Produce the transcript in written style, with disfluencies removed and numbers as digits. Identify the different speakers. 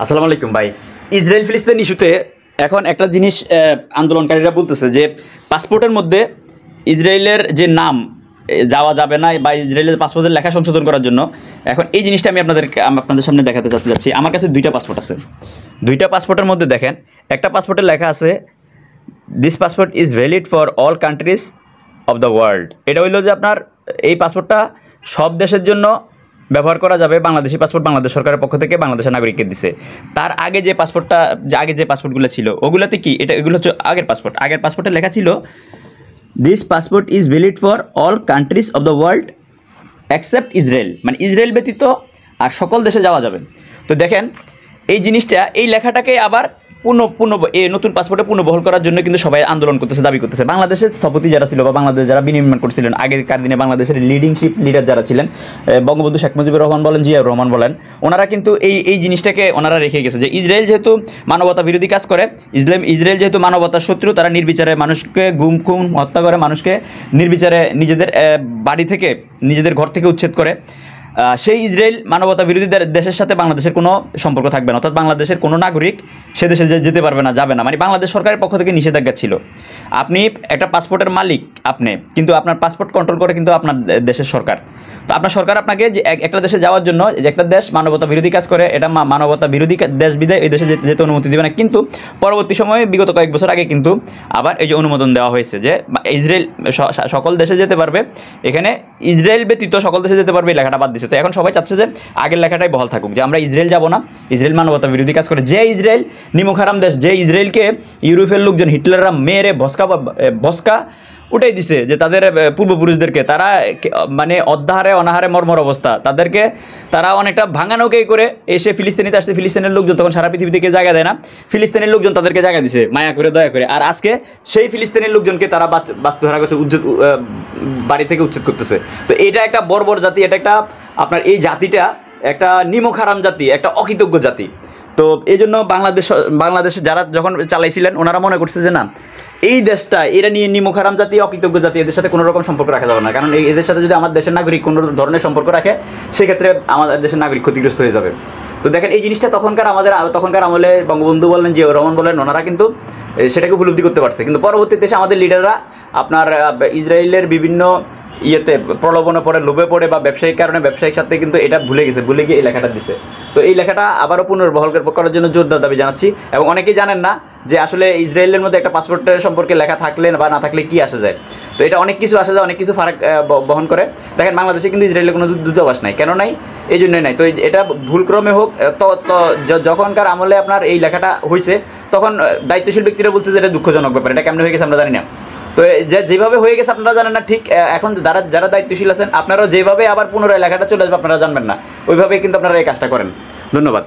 Speaker 1: আসসালামু আলাইকুম ভাই। ইসরায়েল ফিলিস্তিন ইস্যুতে এখন একটা জিনিস আন্দোলনকারীরা বলতেছে যে পাসপোর্টের মধ্যে ইসরায়েলের যে নাম যাওয়া যাবে না বা ইসরায়েলের পাসপোর্টের লেখা সংশোধন করার জন্য এখন এই জিনিসটা আমি আপনাদের সামনে দেখাতে যাচ্ছি। আমার কাছে দুইটা পাসপোর্ট আছে। দুইটা পাসপোর্টের মধ্যে দেখেন, একটা পাসপোর্টে লেখা আছে this passport is valid for all countries of the world. এটা হইলো যে আপনার এই পাসপোর্টটা সব দেশের জন্য ব্যবহার করা যাবে। বাংলাদেশি পাসপোর্ট বাংলাদেশ সরকারের পক্ষ থেকে বাংলাদেশের নাগরিককে দিছে। তার আগে যে পাসপোর্টগুলো ছিল ওগুলোতে কি এগুলো হচ্ছে আগের পাসপোর্টে লেখা ছিল this passport is valid for all countries of the world accept Israel, মানে ইসরায়েল ব্যতীত আর সকল দেশে যাওয়া যাবে। তো দেখেন এই জিনিসটা, এই লেখাটাকে আবার এই নতুন পাসপোর্টে পুনর্বহাল করার জন্য কিন্তু সবাই আন্দোলন করতেছে, দাবি করতেছে। বাংলাদেশের স্থপতি যারা ছিল বা বাংলাদেশ যারা বিনির্মাণ করছিলেন আগেকার দিনে, বাংলাদেশের লিডার যারা ছিলেন, বঙ্গবন্ধু শেখ মুজিবুর রহমান বলেন, জিয়াউর রহমান বলেন, ওনারা কিন্তু এই জিনিসটাকে ওনারা রেখে গেছে যে ইসরায়েল যেহেতু মানবতা বিরোধী কাজ করে, ইসরায়েল যেহেতু মানবতার শত্রু, তারা নির্বিচারে মানুষকে গুম খুন হত্যা করে, মানুষকে নির্বিচারে নিজেদের বাড়ি থেকে নিজেদের ঘর থেকে উচ্ছেদ করে, সেই ইসরায়েল মানবতা বিরোধী দেশের সাথে বাংলাদেশের কোনো সম্পর্ক থাকবে না, অর্থাৎ বাংলাদেশের কোনো নাগরিক সে দেশে যেতে পারবে না, যাবে না। মানে বাংলাদেশ সরকারের পক্ষ থেকে নিষেধাজ্ঞা ছিল। আপনি একটা পাসপোর্টের মালিক, আপনি কিন্তু আপনার পাসপোর্ট কন্ট্রোল করে কিন্তু আপনার দেশের সরকার। তো আপনার সরকার আপনাকে যে একটা দেশে যাওয়ার জন্য, যে একটা দেশ মানবতা বিরোধী কাজ করে, এটা মানবতা বিরোধী দেশ বিধায় এই দেশে যেতে অনুমতি দেবে না। কিন্তু পরবর্তী সময়ে বিগত কয়েক বছর আগে কিন্তু আবার এই যে অনুমোদন দেওয়া হয়েছে যে ইসরায়েল সকল দেশে যেতে পারবে, এখানে ইসরায়েল ব্যতীত সকল দেশে যেতে পারবে, এই লেখাটা বাদ দিচ্ছে। তো এখন সবাই চাচ্ছে যে আগের লেখাটাই বহাল থাকুক, যে আমরা ইসরায়েল যাব না, ইসরায়েল মানবতা বিরোধী কাজ করে। যে ইসরায়েল নিমক হারাম দেশ, যে ইসরায়েলকে ইউরোপের লোকজন হিটলাররা মেরে ভস্কা উঠাই দিছে, যে তাদের পূর্বপুরুষদেরকে তারা মানে অর্ধাহারে অনাহারে মর্মর অবস্থা, তাদেরকে তারা অনেকটা ভাঙানোকেই করে এসে ফিলিস্তিনিতে আসছে। ফিলিস্তিনের লোকজন তখন সারা পৃথিবী থেকে জায়গা দেয় না, ফিলিস্তিনের লোকজন তাদেরকে জায়গা দিছে মায়া করে, দয়া করে। আর আজকে সেই ফিলিস্তিনের লোকজনকে তারা বাস্তুহারা করছে, বাড়ি থেকে উচ্ছেদ করতেছে। তো এটা একটা বর্বর জাতি, এটা একটা আপনার এই জাতিটা একটা নিমক হারাম জাতি, একটা অকৃতজ্ঞ জাতি। তো এই জন্য বাংলাদেশে যারা যখন চালাইছিলেন ওনারা মনে করছে যে না, এই দেশটা এরা নিয়ে নিমক হারাম জাতি, অকৃতজ্ঞ জাতি, এদের সাথে কোনো রকম সম্পর্ক রাখা যাবে না। কারণ এদের সাথে যদি আমার দেশের নাগরিক কোনো ধরনের সম্পর্ক রাখে, সেক্ষেত্রে আমাদের দেশের নাগরিক ক্ষতিগ্রস্ত হয়ে যাবে। তো দেখেন এই জিনিসটা তখনকার আমলে বঙ্গবন্ধু বলেন, জিয়াউর রহমান বলেন, ওনারা কিন্তু সেটাকে উপলব্ধি করতে পারছে। কিন্তু পরবর্তী দেশে আমাদের লিডাররা আপনার ইসরায়েলের বিভিন্ন প্রলোভনে পড়ে, লোভে পড়ে বা ব্যবসায়িক সাথে কিন্তু এটা ভুলে গিয়ে এই লেখাটা দিছে। তো এই লেখাটা আবারও পুনর্বহাল করার জন্য জোরদার দাবি জানাচ্ছি। এবং অনেকেই জানেন না যে আসলে ইসরায়েলের মধ্যে একটা পাসপোর্টের সম্পর্কে লেখা থাকলে বা না থাকলে কি আসা যায়। তো এটা অনেক কিছু আসা যায়, অনেক কিছু ফারাক বহন করে। দেখেন বাংলাদেশে কিন্তু ইসরায়েলের কোনো দূতাবাস নাই। কেন নাই? এই জন্যই নাই। তো এটা ভুলক্রমে হোক, তো যখনকার আমলে আপনার এই লেখাটা হয়েছে, তখন দায়িত্বশীল ব্যক্তিরা বলছে যে এটা দুঃখজনক ব্যাপার, এটা কেমন হয়ে গেছে আমরা জানি না। তো যেভাবে হয়ে গেছে আপনারা জানেন না, ঠিক এখন যারা দায়িত্বশীল আছেন আপনারাও যেভাবে আবার পুনরায় লেখাটা চলে আসবে আপনারা জানবেন না, ওইভাবেই কিন্তু আপনারা এই কাজটা করেন। ধন্যবাদ।